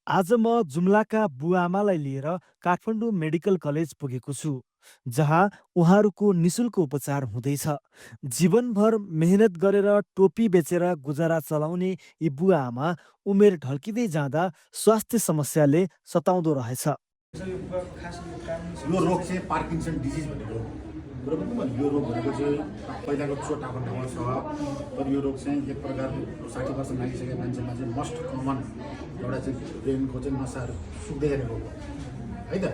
आज म जुम्लाका बुवाआमालाई लिएर काठमाडौँ मेडिकल कलेज पुगेको छु, जहाँ उहाँहरूको निशुल्क उपचार हुँदैछ। जीवनभर मेहनत गरेर टोपी बेचेर गुजारा चलाउने यी बुवाआमा उमेर ढल्किँदै जाँदा स्वास्थ्य समस्याले सताउँदो रहेछ। यो रोग चाहिँ पार्किन्सन डिजिज भन्ने रोग कुरो पनि भन्यो। यो रोग भनेको चाहिँ पहिलाको चोट आफ्नो ठाउँमा छ, तर यो रोग चाहिँ एक प्रकारको 60 वर्ष नागिसकेको मान्छेमा चाहिँ मस्ट कमन एउटा चाहिँ ब्रेनको चाहिँ नसाहरू सुक्दै जाने रोग हो है त।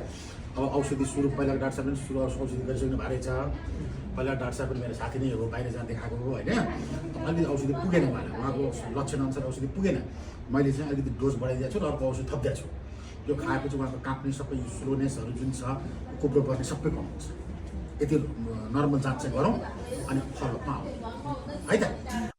अब औषधि सुरु पहिलाको डाक्टर साहब पनि सुरु औषधि गरिसक्नु भएको रहेछ। पहिला डाक्टर साहब पनि मेरो साथी नै हो, बाहिर जाँदै खाएको हो होइन। अलिकति औषधि पुगेन उहाँको लक्षण अनुसार औषधि पुगेन। मैले चाहिँ अलिकति डोज बढाइदिएको छु र अर्को औषधि थपिदिएको छु। यो खाएपछि उहाँको काट्ने सबै स्लोनेसहरू जुन छ, कुप्रो पर्ने सबै कम हुन्छ। यति नर्मल जाँच चाहिँ गरौँ अनि फलोअपमा आउँ है त।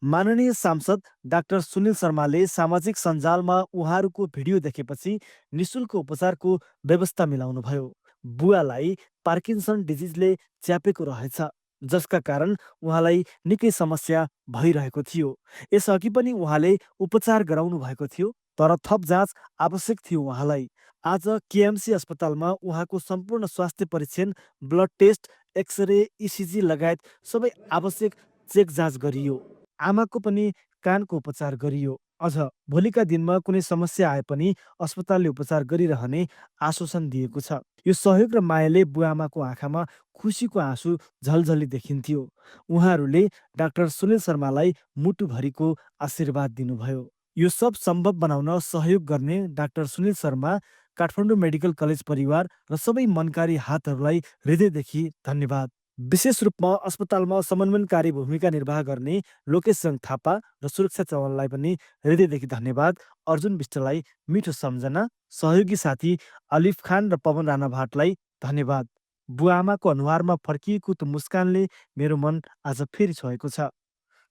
माननीय सांसद डाक्टर सुनिल शर्माले सामाजिक सञ्जालमा उहाँहरूको भिडियो देखेपछि निशुल्क उपचारको व्यवस्था मिलाउनुभयो। बुवालाई पार्किन्सन डिजिजले च्यापेको रहेछ, जसका कारण उहाँलाई निकै समस्या भइरहेको थियो। यसअघि पनि उहाँले उपचार गराउनु भएको थियो, तर थप जाँच आवश्यक थियो उहाँलाई। आज केएमसी अस्पतालमा उहाँको सम्पूर्ण स्वास्थ्य परीक्षण, ब्लड टेस्ट, एक्सरे, इसिजी लगायत सबै आवश्यक चेक जाँच गरियो। आमाको पनि कानको उपचार गरियो। अझ भोलिका दिनमा कुनै समस्या आए पनि अस्पतालले उपचार गरिरहने आश्वासन दिएको छ। यो सहयोग र मायाले बुवाआमाको आँखामा खुसीको आँसु झलझली देखिन्थ्यो। उहाँहरूले डाक्टर सुनिल शर्मालाई मुटुभरिको आशीर्वाद दिनुभयो। यो सब सम्भव बनाउन सहयोग गर्ने doctor Sunil Sharma, Kathmandu medical college परिवार र सबै मनकारी हातहरूलाई हृदयदेखि धन्यवाद। विशेष रूपमा अस्पतालमा समन्वयकारी भूमिका निर्वाह गर्ने लोकेश जङ थापा र सुरक्षा चौहानलाई पनि हृदयदेखि धन्यवाद। अर्जुन विष्टलाई मिठो सम्झना, सहयोगी साथी अलिफ खान र पवन राणा भाटलाई धन्यवाद। बुवाआमाको अनुहारमा फर्किएको त्यो मुस्कानले मेरो मन आज फेरि छोएको छ।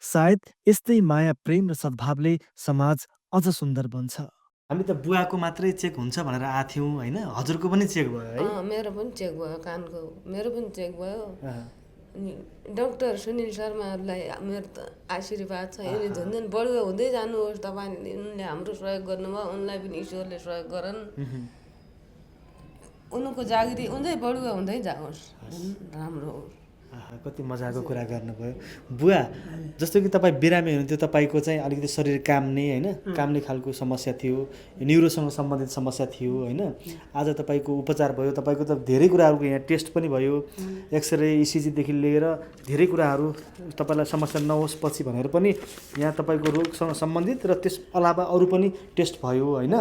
सायद यस्तै माया, प्रेम र सद्भावले समाज अझ सुन्दर बन्छ। हामी त बुवाको मात्रै चेक हुन्छ भनेर आथ्यौँ होइन, हजुरको पनि चेक भयो है? मेरो पनि चेक भयो, कानको मेरो पनि चेक भयो। अँ, अनि डाक्टर सुनिल शर्मालाई मेरो त आशीर्वाद छ। यिनी झन्झन बढुवा हुँदै जानुहोस्। तपाईँले उनले हाम्रो सहयोग गर्नुभयो, उनलाई पनि ईश्वरले सहयोग गरन्। उनको जागिरी उझै बढुवा हुँदै जाओस्, राम्रो होस्। आहा, कति मजाको कुरा गर्नुभयो। बुवा, जस्तो कि तपाईँ बिरामी हुनुहुन्थ्यो, तपाईँको चाहिँ अलिकति शरीर काम्ने होइन, काम्ने खालको समस्या थियो, न्युरोसँग सम्बन्धित समस्या थियो होइन। आज तपाईँको उपचार भयो, तपाईँको त धेरै कुराहरूको यहाँ टेस्ट पनि भयो, एक्सरे, इसिजीदेखि लिएर धेरै कुराहरू तपाईँलाई समस्या नहोस् पछि भनेर पनि यहाँ तपाईँको रोगसँग सम्बन्धित र त्यस अलावा अरू पनि टेस्ट भयो होइन।